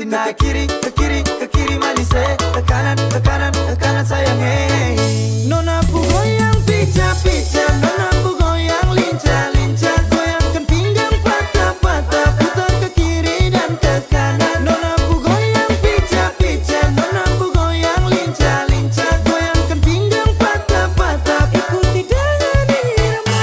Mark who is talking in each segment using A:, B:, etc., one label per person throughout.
A: kasih naik kiri, ke kiri, ke kiri malise, ke kanan, ke kanan, ke kanan sayang hey. Nona pu goyang pica-pica, nona pu goyang lincah-lincah, goyangkan pinggang patah-patah, putar ke kiri dan ke kanan. Nona pu goyang pica-pica, nona pu goyang lincah-lincah, goyangkan pinggang patah-patah, ikuti dengan irama.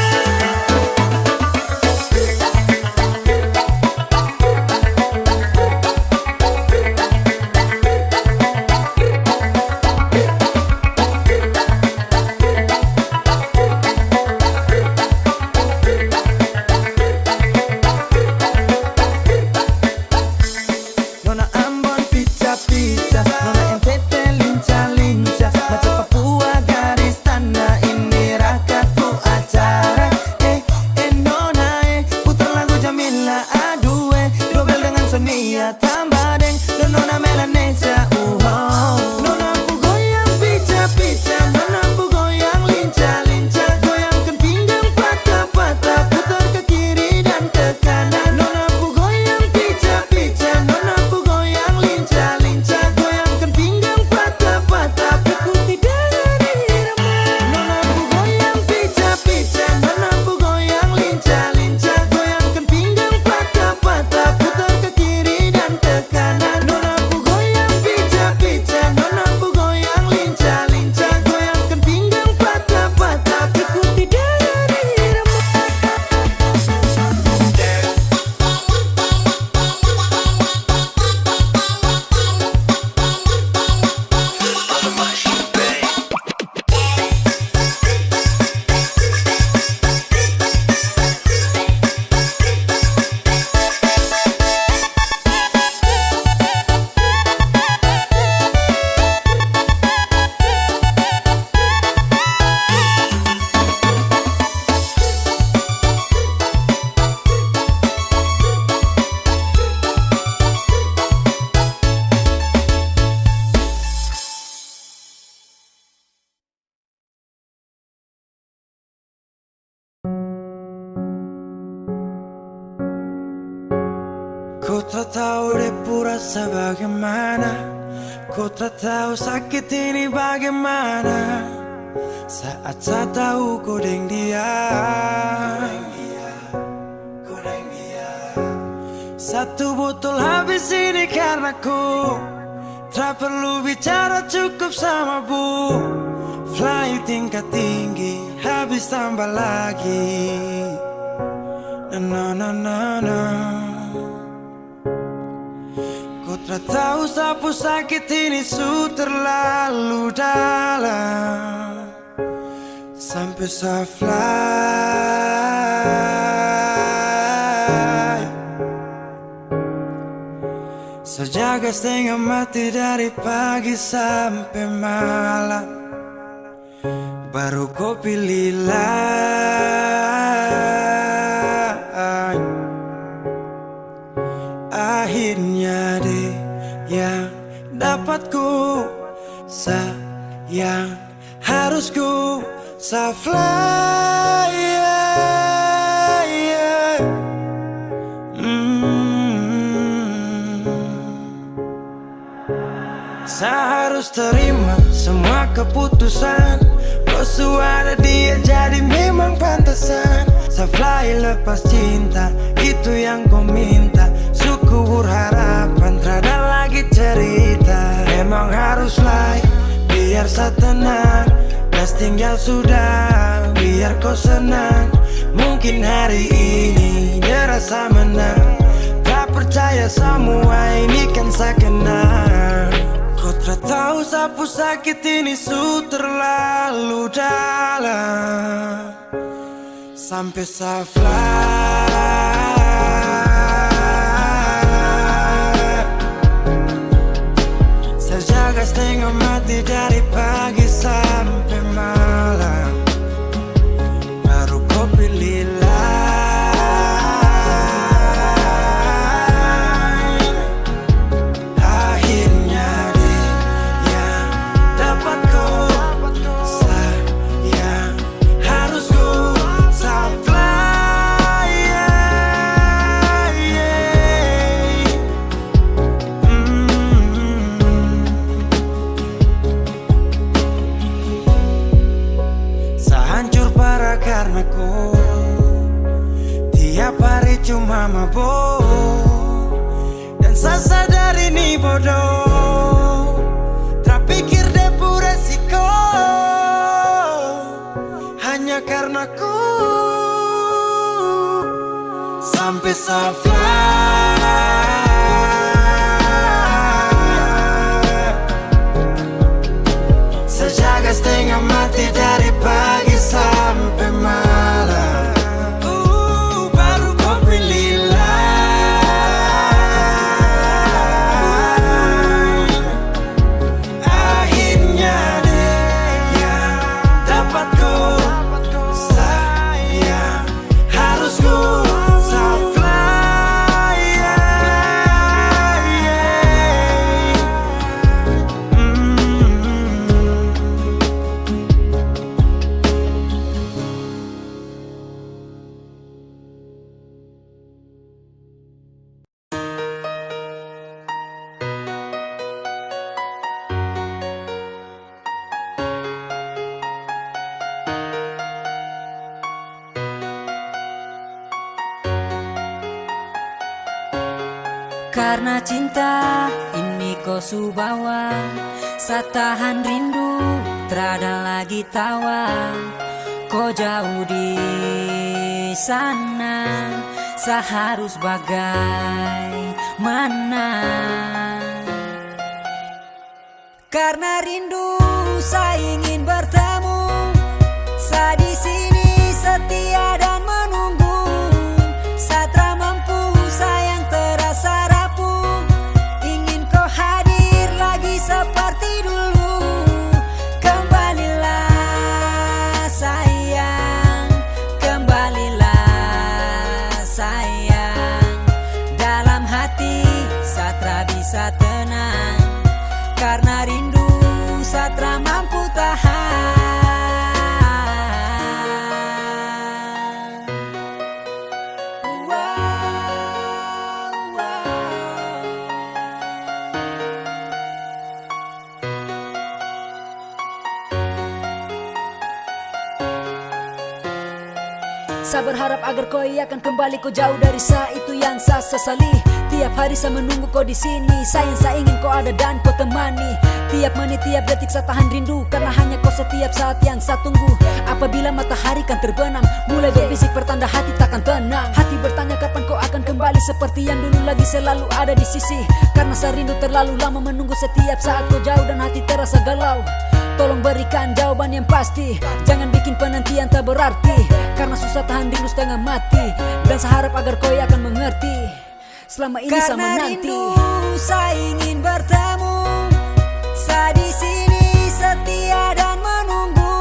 A: Nona Ambon pica-pica, nona NTT lincah-lincah, macam Papua garis tanda, ini rakatku acara. Nona putar lagu Jamila, aduh dobel dengan Sonia, tambah deng, dan nona Melanesia. Nona pu goyang pica-pica, nona pu goyang lincah-lincah, goyangkan pinggang patah-patah, putar ke kiri dan ke kanan. Nona pu goyang pica-pica, nona pu goyang lincah-lincah, goyangkan pinggang patah-patah, ikuti dengan irama. Nona pu goyang pica-pica, nona pu goyang lincah-lincah, goyangkan pinggang patah-patah, putar ke kiri dan ke kanan. Nona pu goyang pica-pica, nona pu goyang lincah-lincah, goyangkan pinggang patah-patah, ikuti dengan irama. Ku tak tahu depu rasa bagaimana, ku tak tahu sakit ini bagaimana, saat saya tahu ku deng dia. Satu botol habis ini karena ku tak perlu bicara, cukup sama bu. Fly tingkat tinggi, habis tambah lagi. Na na na na. Ku tak tahu sapu sakit ini su terlalu dalam, sampai saya fly. Sejaga setengah mati dari pagi sampai malam, baru kau pilih lain. Akhirnya deh yang dapat ku sayang, harus ku fly. Saya harus terima semua keputusan, Bosu ada dia jadi memang pantasan. Saya fly lepas cinta, itu yang kau minta. Suku berharapan, terada lagi cerita. Memang harus fly, biar saya tenang. Gas tinggal sudah, biar kau senang. Mungkin hari ini dia rasa menang. Tak percaya semua ini kan saya kenal. Kau tak tahu sapu sakit ini su terlalu dalam, sampai saya fly. Saya jaga setengah mati dari pagi sampai malam, baru kau pilih lain. Akhirnya dia yang dapat kau sayang, harus ku fly. cuma mabuk dan sasar ini bodoh. Tak pikir depu resiko hanya karena ku sampai saflah. Sejaga setengah mati dari pagi sampai malam. Baru kau berilah. Akhirnya dia dapat ku sayang. Harus ku saflah.
B: Karena cinta ini kau subawa, satahan rindu terada lagi tawa. Kau jauh di sana, seharus bagaimana? Karena rindu saya ingin bertemu, saya di sini setia dan menunggu. Satra mampu sayang terasa rapuh, ingin kau hadir lagi seperti dulu. Kembalilah sayang, kembalilah sayang. Dalam hati Satra bisa tenang, karena rindu Satra mampu tahan.
C: Saya berharap agar kau akan kembali, kau jauh dari saya, itu yang saya sesali. Tiap hari saya menunggu kau di sini, sayang saya ingin kau ada dan kau temani. Tiap menit, tiap detik saya tahan rindu, karena hanya kau setiap saat yang saya tunggu. Apabila matahari kan terbenam, mulai berbisik pertanda hati takkan tenang. Hati bertanya kapan kau akan kembali, seperti yang dulu lagi selalu ada di sisi. Karena saya rindu terlalu lama menunggu, setiap saat kau jauh dan hati terasa galau. Tolong berikan jawaban yang pasti, jangan bikin penantian tak berarti. Karena susah tahan rindu setengah mati, dan saya harap agar kau akan mengerti. Selama ini saya menanti.
B: Karena rindu saya ingin bertemu, saya di sini setia dan menunggu.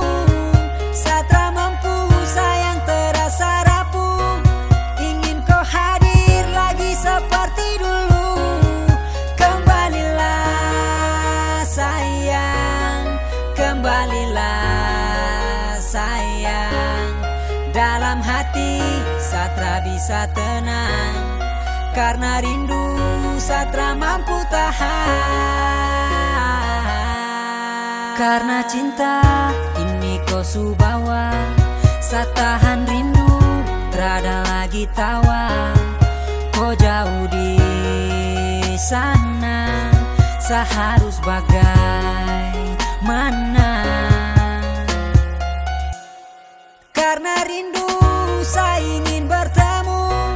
B: Satra mampu sayang terasa rapuh, ingin kau hadir lagi seperti dulu. Kembalilah sayang, kembalilah sayang. Dalam hati Satra bisa tenang, karena rindu Satra mampu tahan. Karena cinta ini kau subawa, satahan rindu terada lagi tawa. Kau jauh di sana, seharus bagaimana? Karena rindu saya ingin bertemu,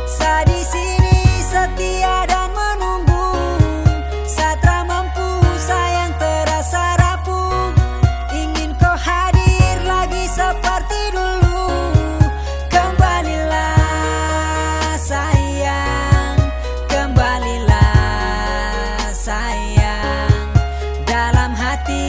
B: saya di sini setia dan menunggu. Satra mampu sayang terasa rapuh, ingin kau hadir lagi seperti dulu. Kembalilah sayang, kembalilah sayang. Dalam hati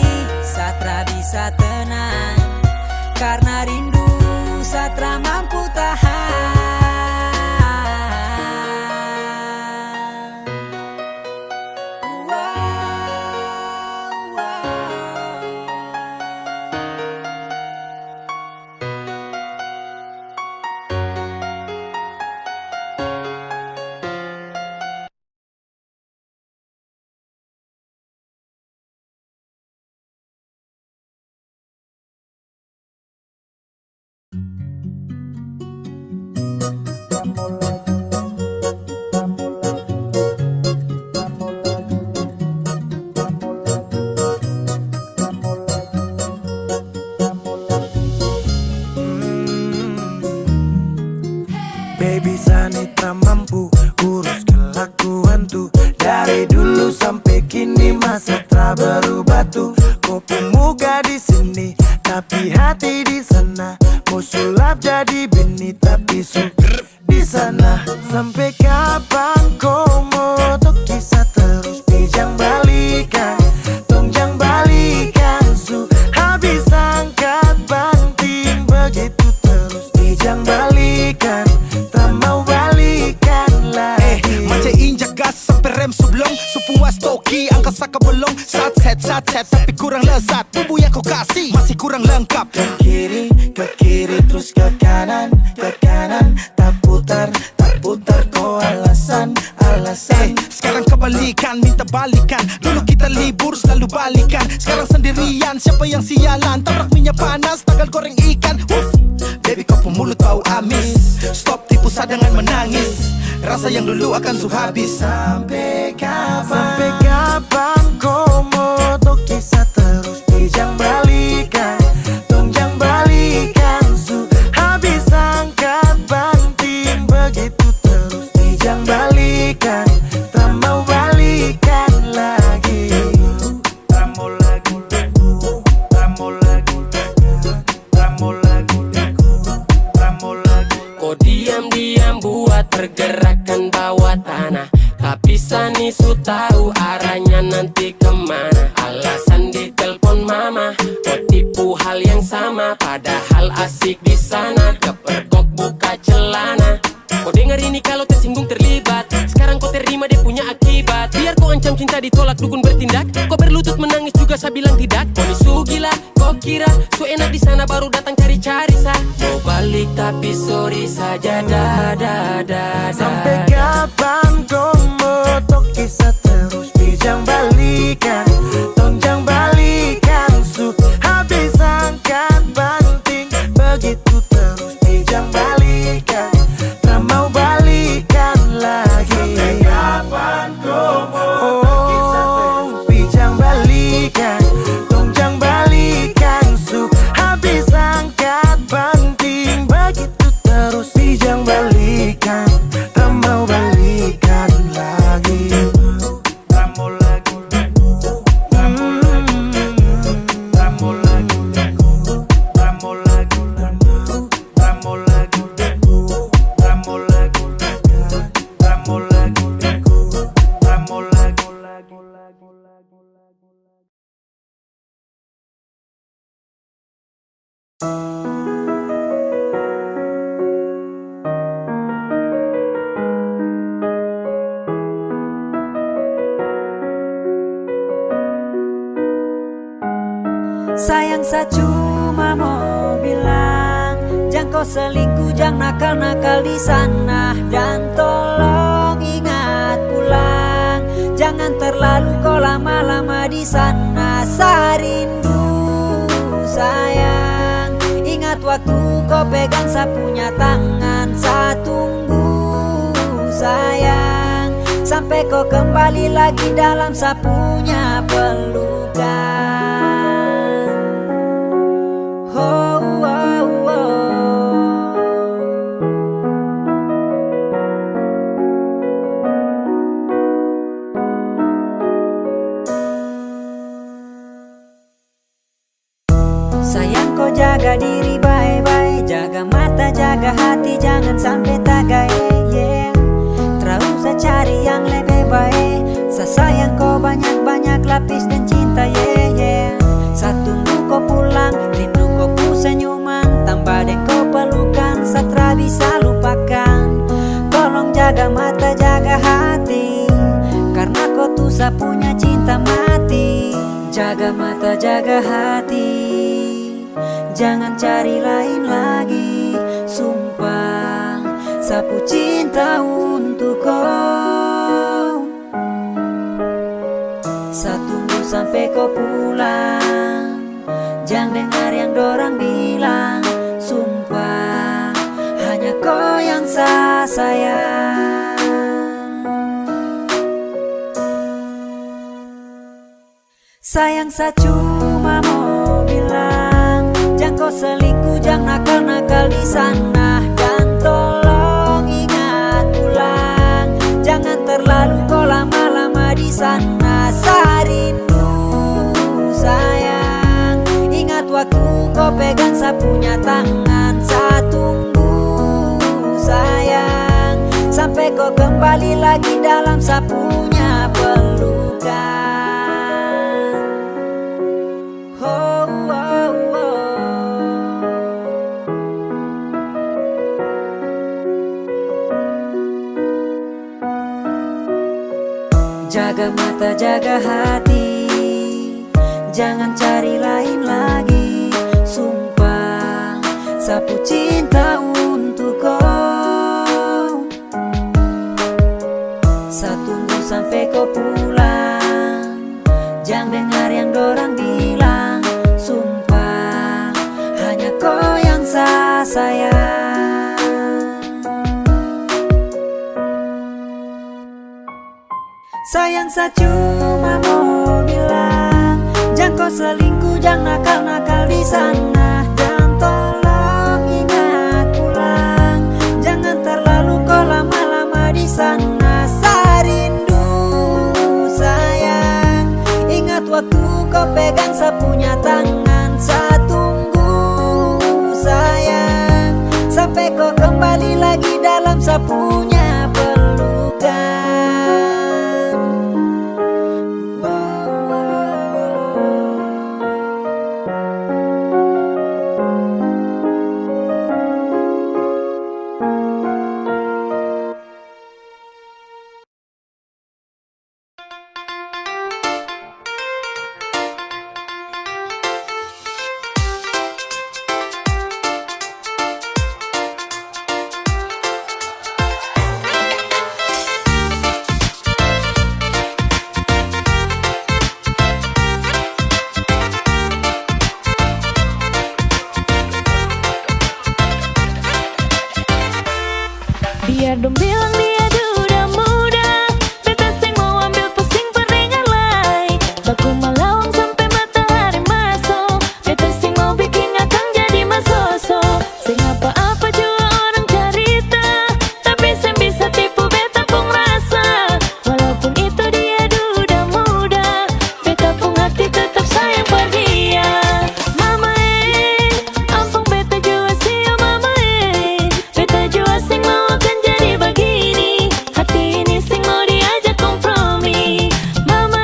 A: Sampai kapan kau mau tok kisah terus pijang balikan, tongjang balikan su habis angkat banting begitu terus pijang balikan, tak mau balikan lagi.
D: Macam injak gas sampai rem sublong, sepuas toki angka saka bolong. Sat set tapi kurang lezat, bumbu yang kau kasih masih kurang lengkap.
A: Ke kiri terus ke kanan tak putar kau alasan.
D: Sekarang kebalikan, minta balikan. Dulu kita libur selalu balikan, sekarang sendirian. Siapa yang sialan? Tabrak minyak panas, tagal goreng ikan. Baby kau pemulut bau amis, stop tipu sadangan menangis. Rasa yang dulu akan su habis.
A: Sampai kapan kau mau tok kisah terus pijang balikan, tongjang balikan su habis angkat banting begitu terus pijang balikan, tak mau balikan lagi.
E: Kau diam-diam buat pergerakan bawah tanah, tapi Sani su tahu arahnya nanti kemana. Alasan di telepon mama, kau tipu hal yang sama, padahal asik di sana. Kepergok buka celana. Kau dengar ini kalau tersinggung terlibat, sekarang kau terima dia punya akibat. Biar kau ancam cinta ditolak dukun bertindak, kau berlutut menangis juga saya bilang tidak. Kau ni su gila, kau kira su enak di sana baru datang cari-cari sa. Mau balik tapi sorry saja da.
A: Sampai kapan kau mau tok kisah terus pijang balikan, tongjang balikan su habis angkat banting begitu terus pijang balikan, tak mau balikan lagi. Sampai kapan kau mau tok kisah terus pijang balikan, tongjang balikan su habis angkat banting begitu terus pijang balikan, tak mau balikan lagi.
B: Sayang saya cuma mau bilang, jangan kau selingkuh, jangan nakal-nakal di sana. Dan tolong ingat pulang, jangan terlalu kau lama-lama di sana. Saya rindu sayang, ingat waktu kau pegang saya punya tangan. Saya tunggu sayang, sampai kau kembali lagi dalam saya punya pelukan. Sayang kau jaga diri baik-baik, jaga mata, jaga hati, jangan sampai tagai. Terus saya cari yang lebih baik. Saya sayang kau banyak-banyak lapis dan cinta. Saya tunggu kau pulang, rindu kau pu senyuman, tambah dan kau pelukan, saya bisa lupakan. Tolong jaga mata, jaga hati, karena kau tuh saya punya cinta mati. Jaga mata, jaga hati, jangan cari lain lagi. Sumpah, sapu cinta untuk kau. Saya tunggu sampai kau pulang, jangan dengar yang dorang bilang. Sumpah, hanya kau yang saya sayang. Sayang saya cuma mau bilang, jangan kau selingkuh, jangan nakal-nakal di sana. Dan tolong ingat pulang, jangan terlalu kau lama-lama di sana. Saya rindu sayang, ingat waktu kau pegang saya punya tangan. Saya tunggu sayang, sampai kau kembali lagi dalam sapunya pelukan. Oh, oh, oh. Jaga mata, jaga hati, jangan cari lain lagi. Sumpah, sapu cinta untuk kau. Tunggu sampai kau pulang, jangan dengar yang dorang bilang. Sumpah, hanya kau yang sah sayang. Sayang, saya cuma mau bilang, jangan kau selingkuh, jangan nakal-nakal di sana. Dan tolong ingat pulang, jangan terlalu kau lama-lama di sana. Saya rindu sayang, ingat waktu kau pegang sapunya tangan. Saya tunggu sayang, sampai kau kembali lagi dalam sapunya pelukan.
F: Biar dong bilang dia duda muda, beta sing mau ambil pusing peringan lai. Baku malawang sampai matahari masuk, beta sing mau bikin akang jadi masoso. Sing apa-apa juga orang cerita, tapi sing bisa tipu beta pun rasa. Walaupun itu dia duda muda, beta pun hati tetap sayang per dia. Mama ampun beta jua sih mama beta jua sing mau akan jadi begini. Hati ini sing mau diajak kompromi. Mama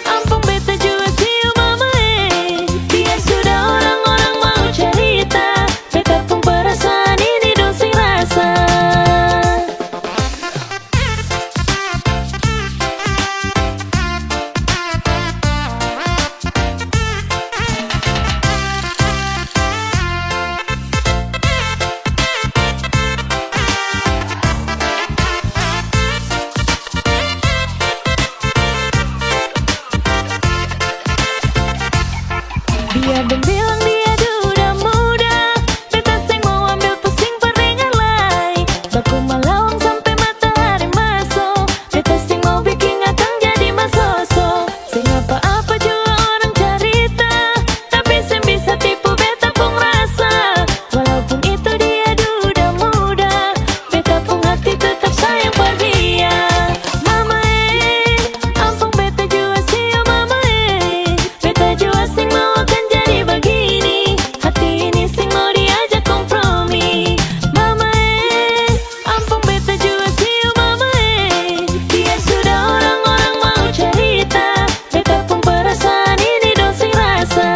F: ampun beta jua sih mama biar sudah orang-orang mau cerita, beta pun perasaan ini dong sing rasa. Biar dong bilang dia duda muda, beta sing mau ambil pusing peringan lai. Baku malawang sampai matahari masuk, beta sing mau bikin akang jadi masoso. Sing apa-apa juga orang cerita, tapi sing bisa tipu beta pun rasa. Walaupun itu dia duda muda, beta pun hati tetap sayang per dia. Mama ampun beta jua sih mama beta jua sing mau akan jadi begini. Hati ini sing mau diajak kompromi. Mama ampun beta jua sih mama biar sudah orang-orang mau cerita, beta pun perasaan ini dong sing rasa.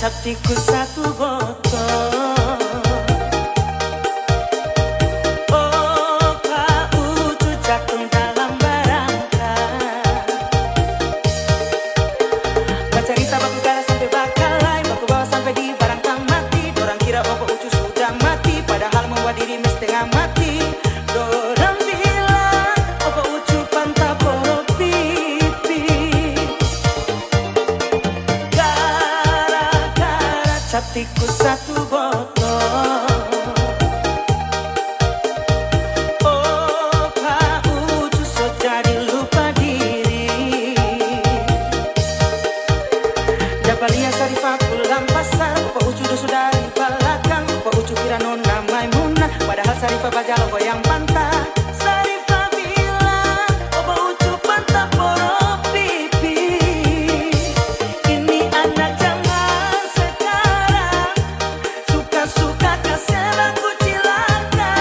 A: hatiku satu botol. Oh, Pak Ucu jatuh dalam barangkah. Baca cerita baku galah sampai bakalai, baku bawa sampai di barangkah mati. Dorang kira Pak Ucu sudah mati, padahal membuat dirimu setengah mati. Dorang bilang Pak Ucu pantah poro pipi. Gara-gara hatiku satu botol. Oh, Pak Ucu so jadi lupa diri. Dapat lihat Sarifah pulang pasar, Pak Ucu sudah di belakang. Pak Ucu kira nona Maimunah, padahal Sarifah bajalo goyang pantah. Sarifah bilang Pak Ucu pantah poro pipi. Ini anak zaman sekarang suka-suka kasih lagu cilaka.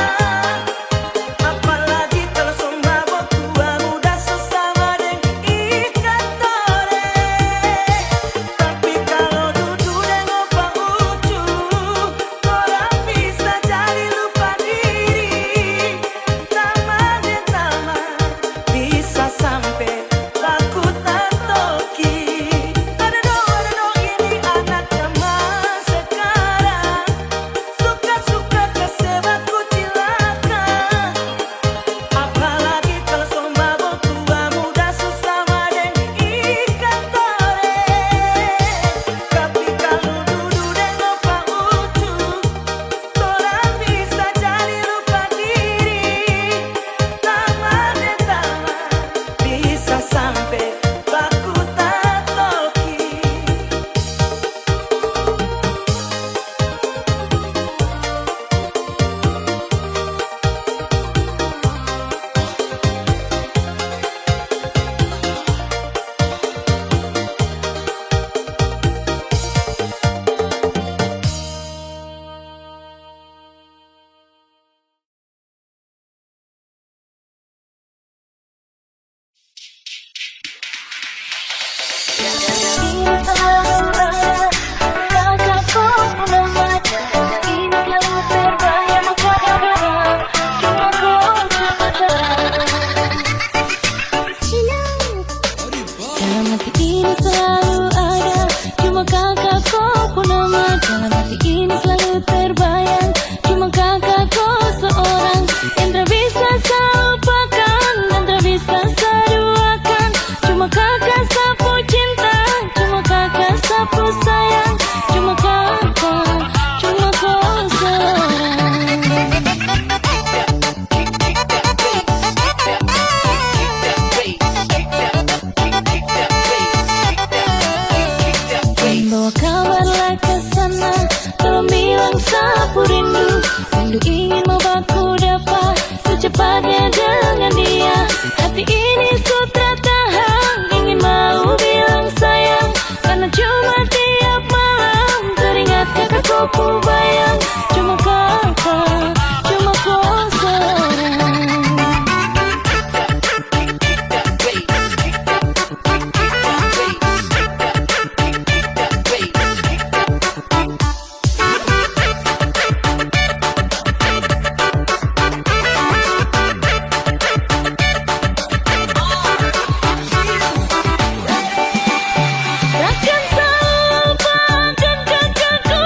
A: Apalagi kalau semua tua muda sesama deng ikan tore. Tapi kalau duduk dengan Pak Ucu, orang bisa jadi lupa diri. Lama-lama bisa sampai laku tak toki. Ada dong ini anak zaman sekarang suka-suka kasih lagu cilaka. Apalagi kalau semua tua muda sesama deng ikan tore. Tapi kalau duduk dengan Pak Ucu, orang bisa jadi lupa diri. Lama-lama bisa sampai laku tak toki.
F: Kakakku pulang aja, ini lalu terbayang menggoda-goda. Cuma kau sepadan. Dalam hati ini selalu ada, cuma kakakku pulang aja. Dalam hati ini selalu terbayang, cuma kakakku seorang yang tak bisa saya lupakan dan tak bisa saya duakan. Cuma kakak sapu cinta, cuma kakak sapu sayang, cuma kakak, cuma kau seorang. Bawa kabarlah ke sana, tolong bilang sapu rindu. Rindu ingin mau baku dapat secepatnya dengan dia. Hati ini sudah tahan, ingin mau bilang sayang, karena cuma tiap malam teringat kakakku ku bayang. Cuma kakak, cuma kau seorang. Takkan saya lupakan kakakku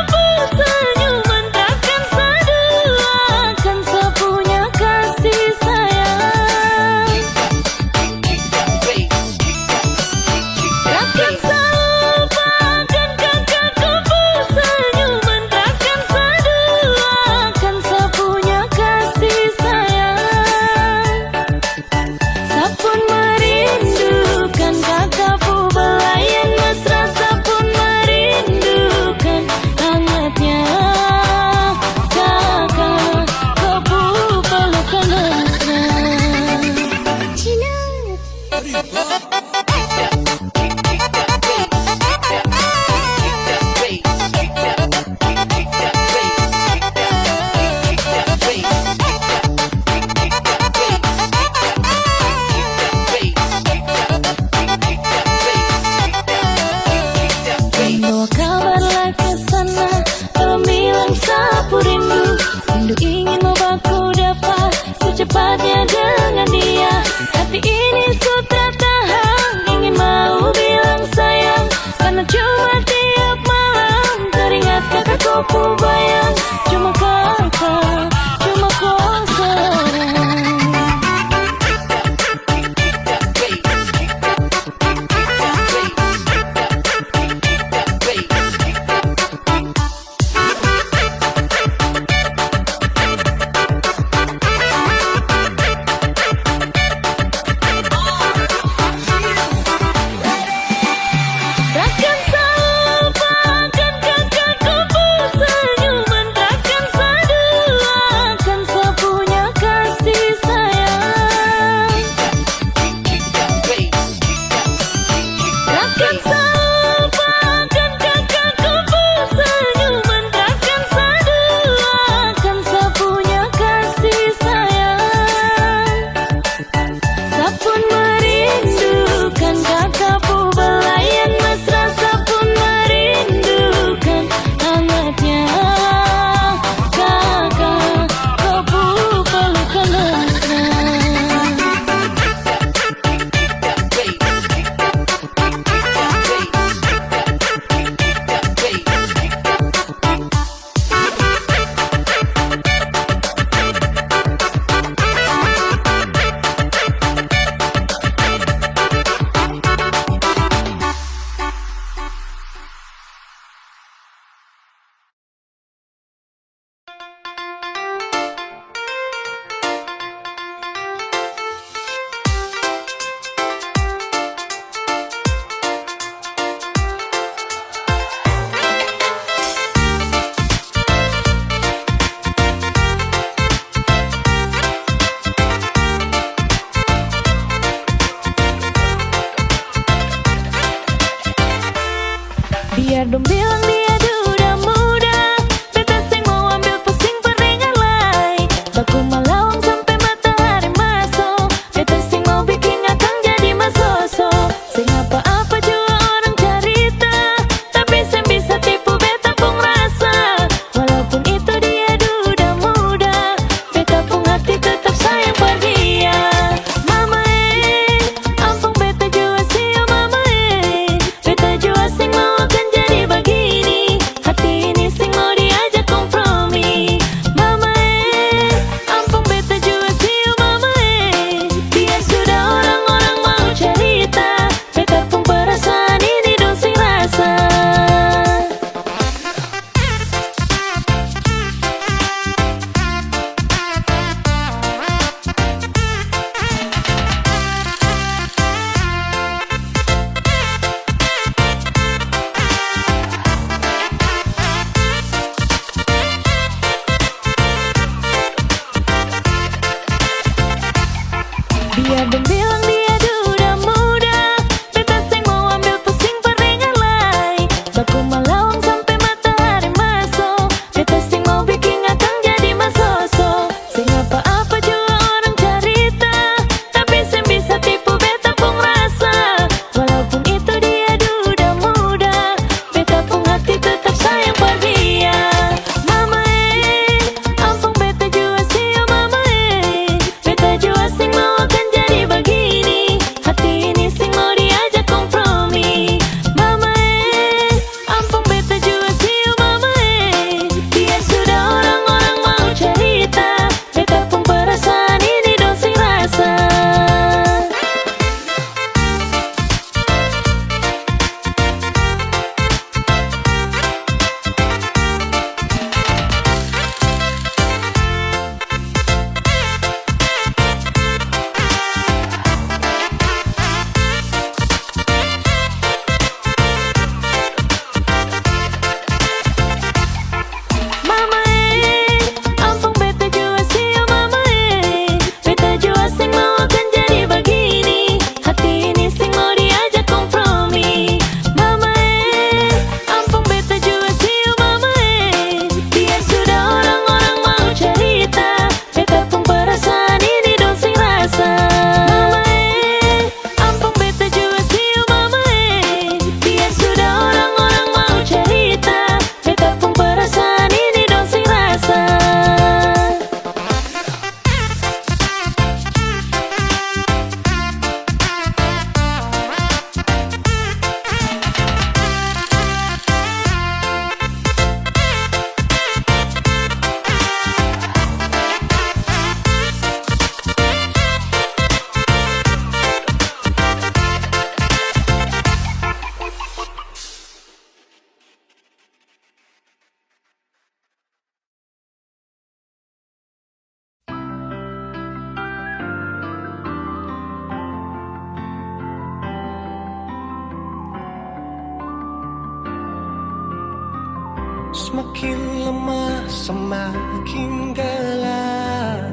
G: Semakin lemah, semakin gelap.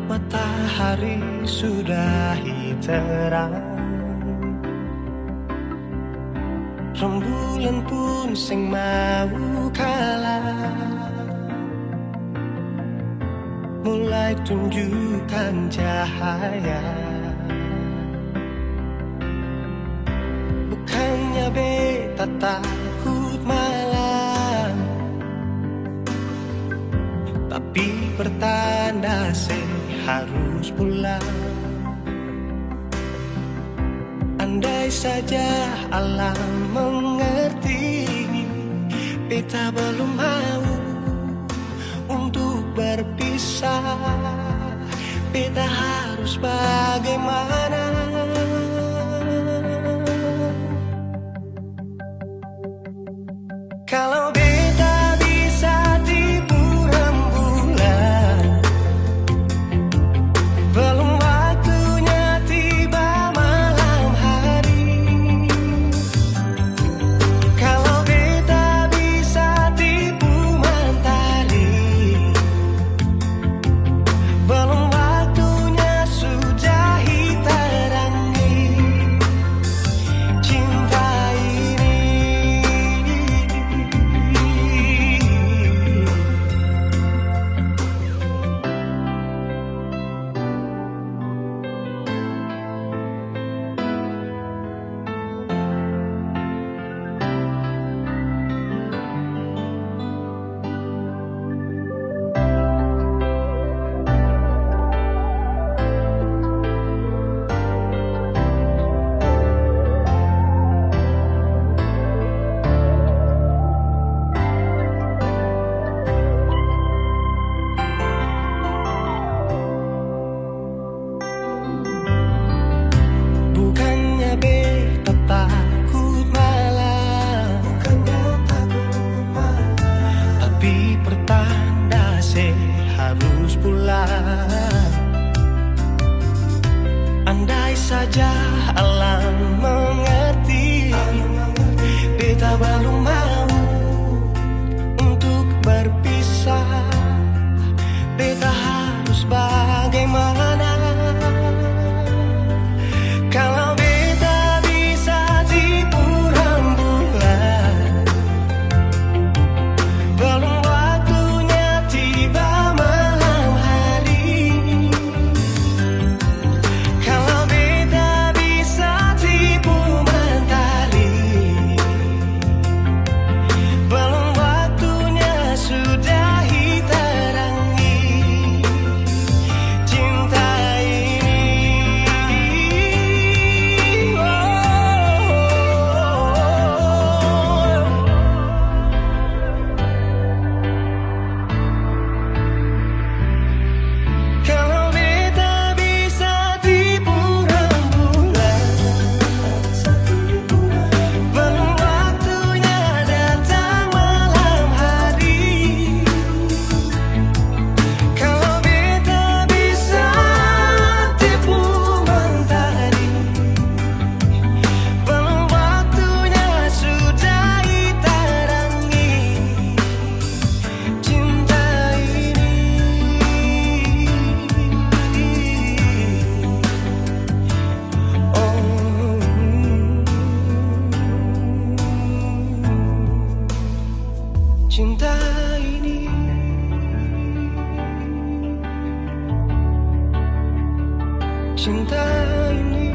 G: Matahari sudah terang, rembulan pun sing mau kalah, mulai tunjukkan cahaya. Bukannya beta takut malam, tapi pertanda harus pulang. Andai saja alam mengerti, beta belum mau untuk berpisah. Beta harus bagaimana? Kalau beta bisa tipu rembulan, belum waktunya tiba malam hari. Kalau beta bisa tipu mentari, belum waktunya sudahi terangi cinta ini. Bukannya beta takut malam, tapi pertanda harus pulang. Andai saja alam mengerti, beta belum mau untuk berpisah. Beta harus bagaimana? Kalau beta bisa tipu rembulan, belum waktunya tiba malam hari. Kalau beta bisa tipu mentari, belum waktunya sudahi terangi cinta ini. Kalau beta bisa tipu rembulan, belum waktunya datang malam hari. Kalau beta bisa tipu mentari, belum waktunya sudahi terangi cinta ini. Cinta ini, cinta ini.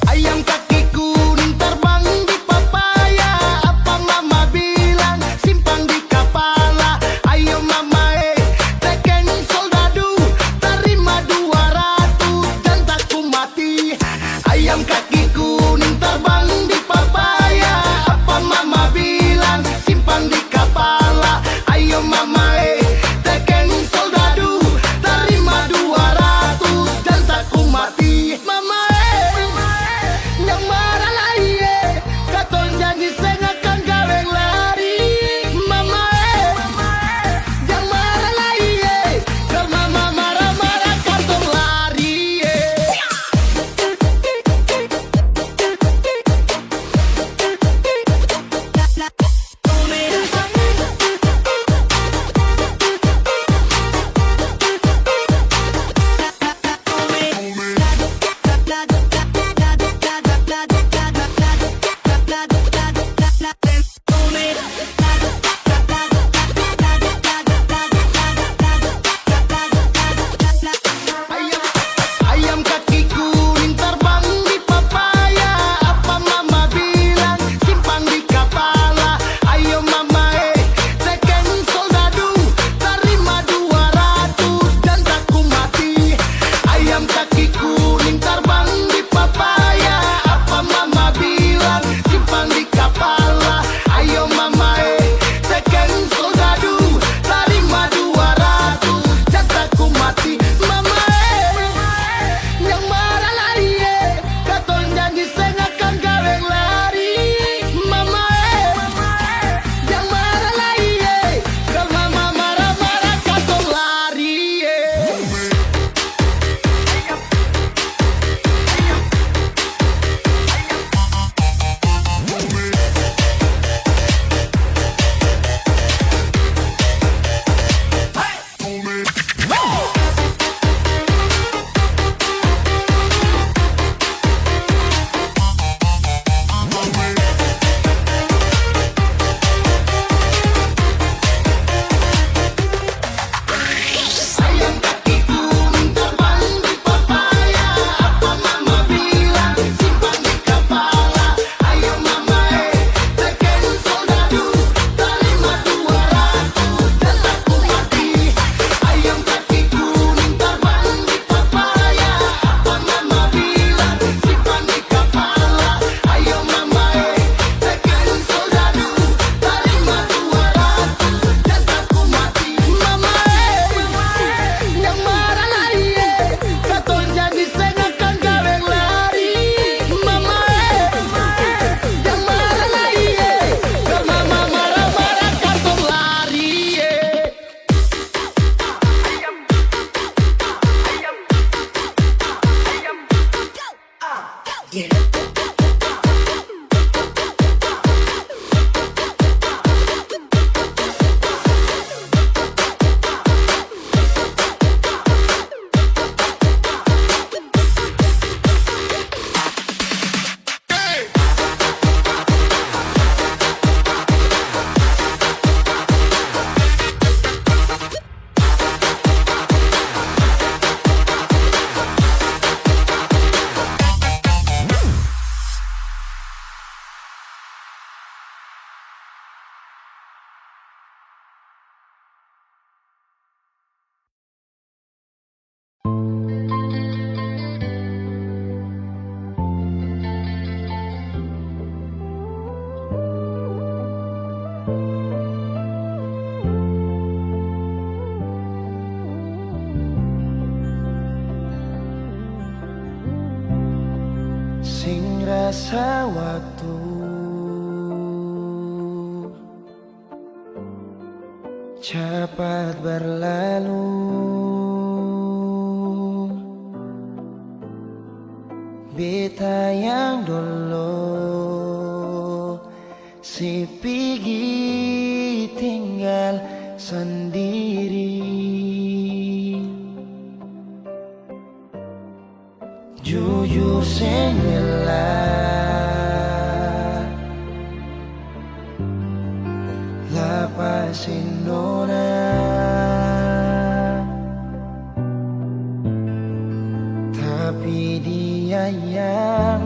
D: Ayam kaki kuning terbang di papan. Ayam kaki kuning terbang di papaya. Apa mama bilang simpan di kepala. Ayo mama tekan soldadu, terima 200 dan takku mati. Mama yang marah lah katon janji saya akan gawe lari. Mama yang marah lah kalau mama marah-marah katon lari. Ayam kaki kuning terbang di papaya. Apa mama bilang simpan di kepala. Ayo mama tekan soldadu, terima 200 dan takku mati. Ayam kaki kuning terbang di papaya. Apa mama bilang simpan di kepala. Ayo mama tekan soldadu, terima 200 dan takku mati. Mama yang marah lari katon janji saya akan gawe lari. Mama yang marah lari kalau mama marah-marah katon lari. Ayam kaki kuning terbang di papaya. Apa mama bilang simpan di kepala. Ayo mama tekan soldadu, terima 200 dan takku mati. Ayam kaki kuning terbang di papaya. Apa mama bilang simpan di kepala. Ayo mama tekan soldadu, terima 200 dan takku mati. Mama yang marah lari katon janji saya akan gawe lari. Mama yang marah lari kalau mama marah-marah katon lari. Sing rasa waktu cepat berlalu. Beta yang dulu si pergi tinggal sendiri. Jujur sengelah lapasin nona. Tapi dia yang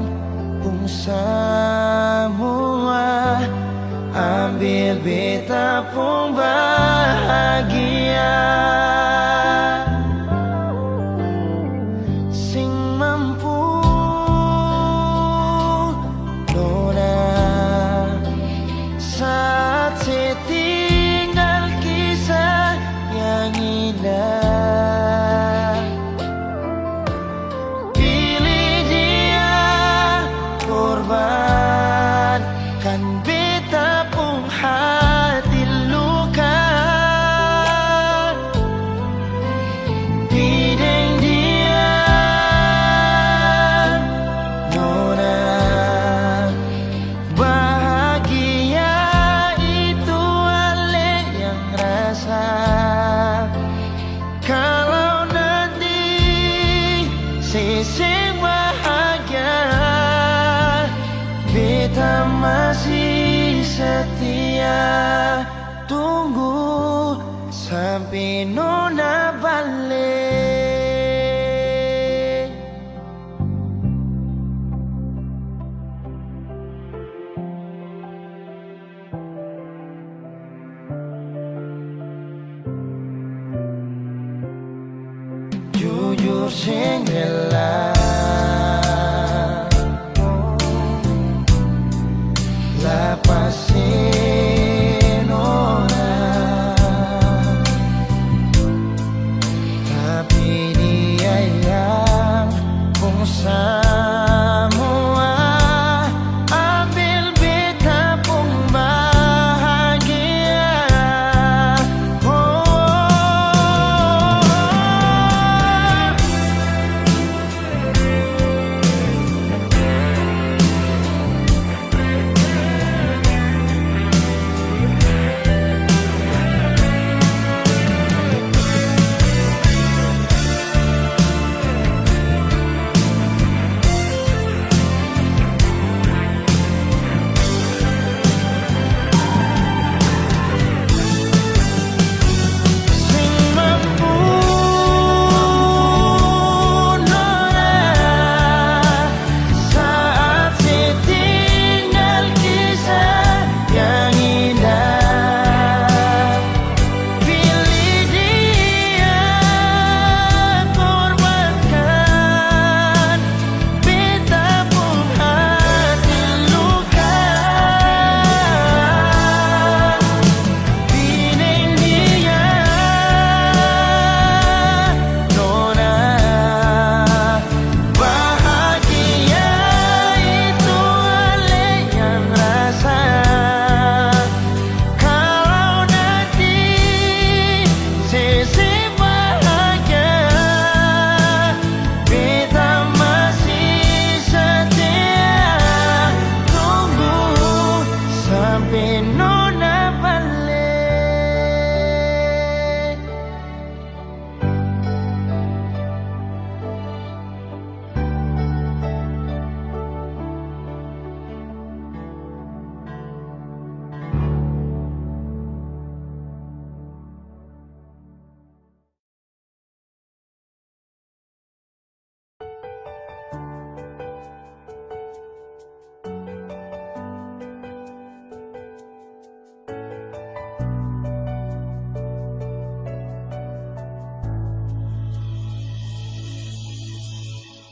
D: pun semua ambil beta pun bahagia. Sing mampu
G: setia tunggu sampai nona balik. Jujur sing rela lepasin orang, tapi dia yang pun semua ambil beta pun bahagia.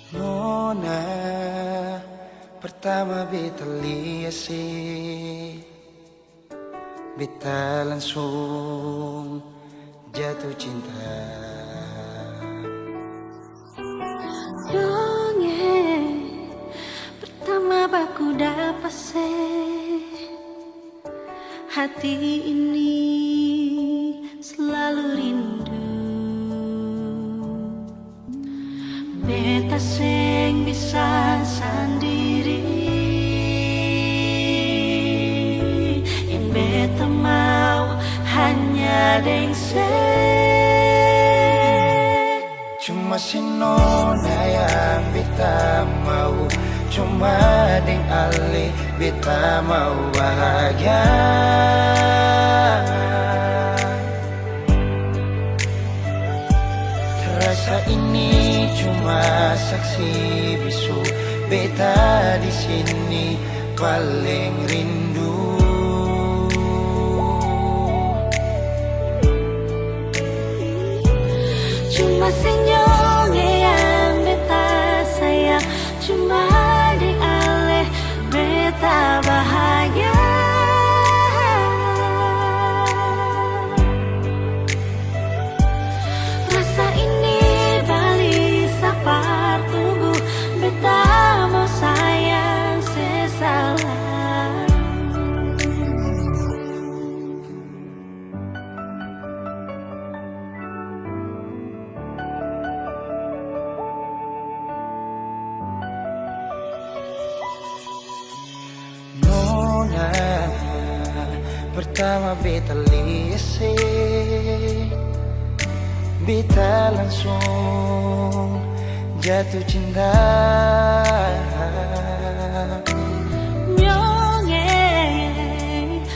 G: Nona pertama beta lihat sih, beta langsung jatuh cinta.
F: Dongeng pertama baku dapat hati ini selalu rindu. Beta sing bisa sendiri, yang beta mau hanya deng
G: Cuma si nona yang beta mau, cuma deng ale beta mau bahagia. Rasa ini cuma saksi bisu, beta di sini paling rindu.
F: Cuma senyum yang beta sayang, cuma di ale beta bahagia. Rasa ini balik sapar tunggu, beta mau sayang sesalah.
G: Pertama beta lihat, beta langsung jatuh cinta.
F: Nyongeng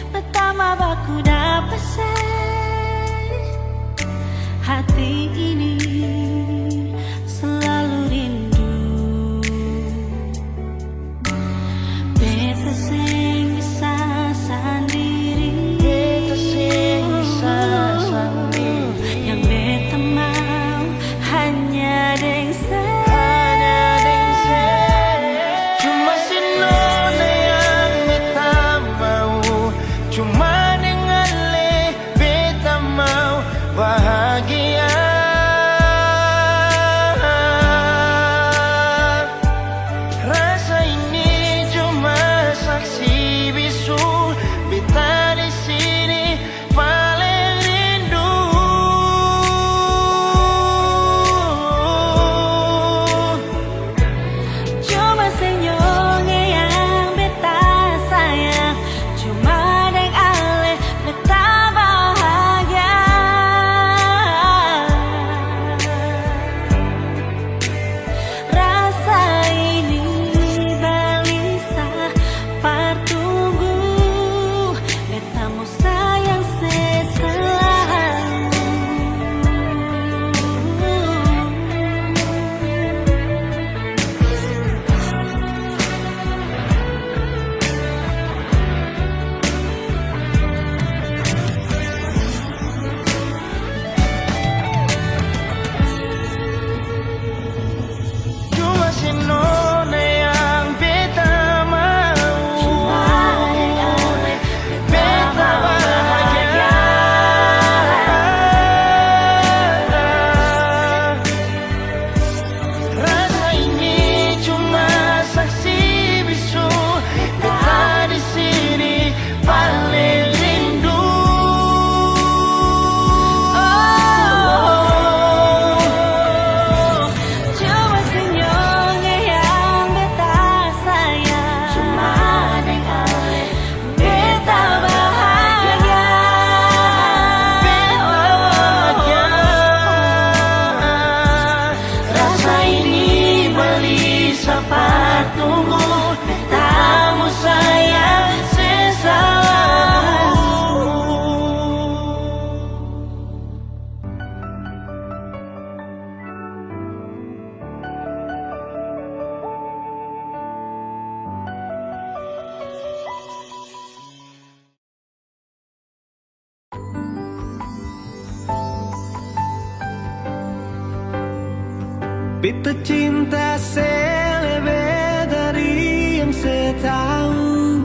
A: Beta cinta selebih dari yang saya tahu,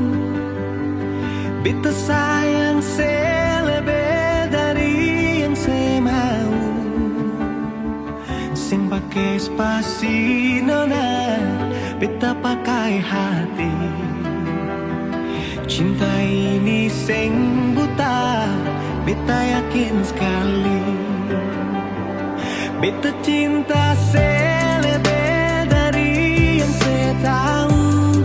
A: beta sayang selebih dari yang saya mau. Sing pakai spasi nona, beta pakai hati. Cinta ini sing buta, beta yakin sekali. Beta cinta selebih dari yang saya tahu,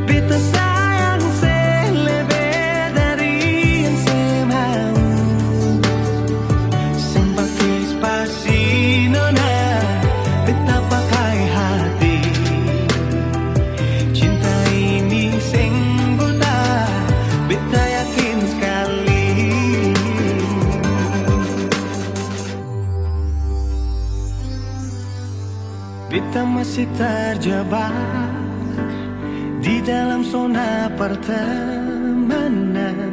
A: beta sayang selebih dari yang saya mau. Sing pakai spasi nona, beta pakai hati. Cinta ini sing buta, beta yakin sekali. Beta masih terjebak di dalam zona pertemanan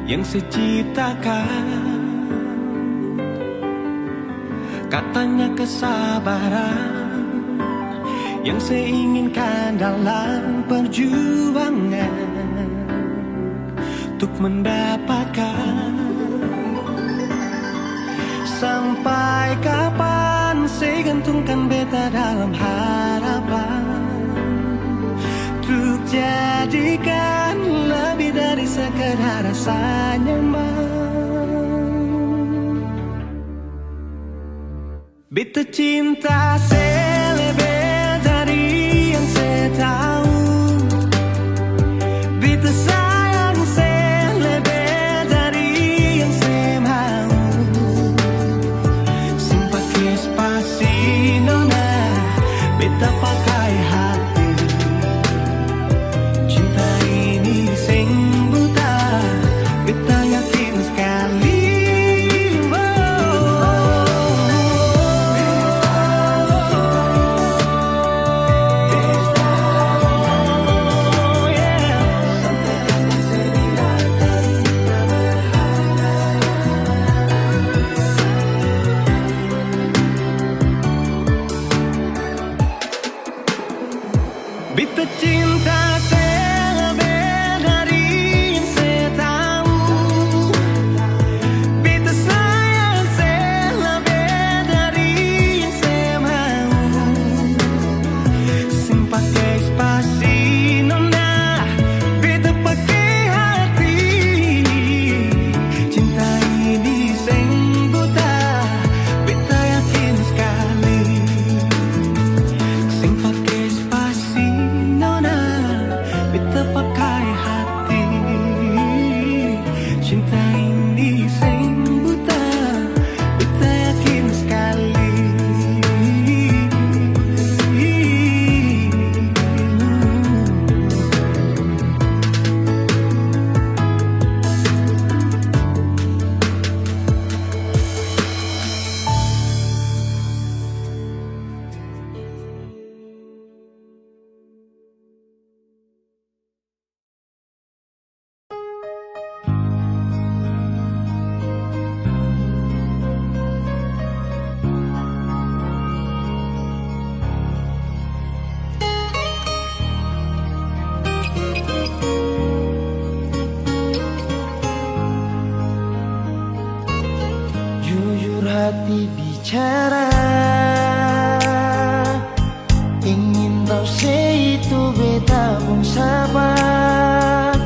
A: yang saya ciptakan. Katanya kesabaran yang saya inginkan dalam perjuangan untuk mendapatkan. Sampai kapan saya gantungkan beta dalam harapan untuk jadikan lebih dari sekedar rasa nyaman. Beta cinta selebih dari yang saya tahu, beta sayang selebih dari yang saya mau. Sing pakai spasi nona, beta pakai hati. Cinta ini sing buta, beta yakin sekali. Beta cinta selebih dari yang saya tahu, beta sayang selebih dari yang saya mau. Sing pakai spasi nona, beta pakai hati. Cinta ini sing buta, beta yakin sekali. Sing pakai spasi nona, beta pakai hati. Cinta ini sing buta, beta yakin sekali.
G: Jujur hati bicara, ingin tahu itu beta pun sabar.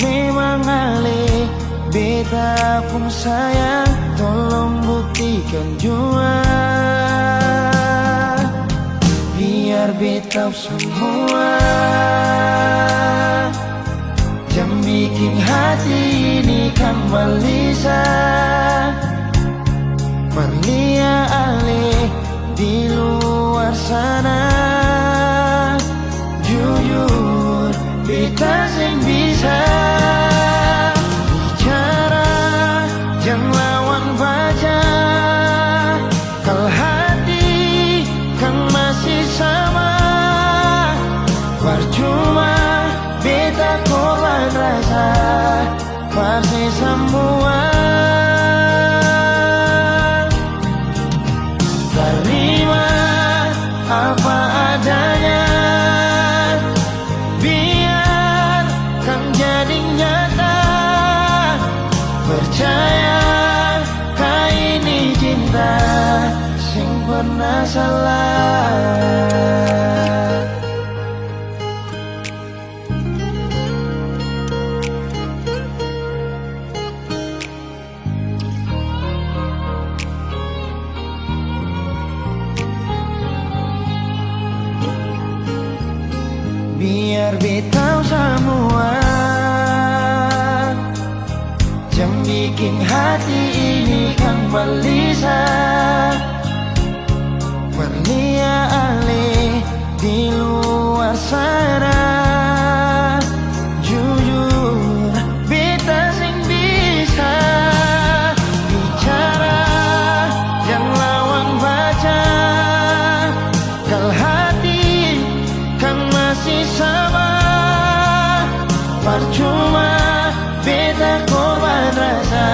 G: Memang ale beta pun sayang, tolong buktikan jua. Biar beta semua yang bikin hati ini kembali Perlia ale di luar sana. Jujur beta sing bisa bicara, jangan lawan baca. Kalau hati kan masih sama, percuma beta korban rasa pasti semua. biar betau semua. Jangan bikin hati ini kan gelisah, berlian-lian di luar sana. Jujur, beta sing bisa bicara, yang lawan baca. Kalau hati kan masih sama, percuma beta korban rasa,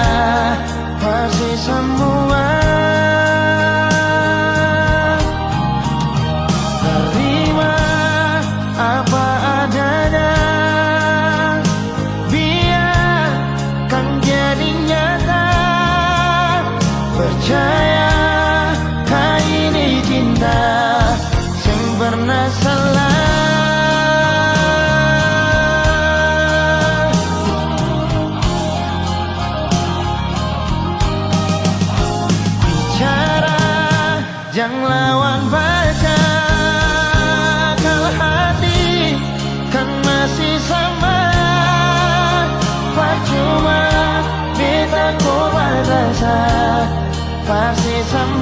G: pasti semua. Terima apa adanya, biar kan jadi nyata. Percaya kali ini cinta sing pernah salah. Jangan lawan baca, kalau hati kan masih sama. Percuma beta korban rasa, pasti sama.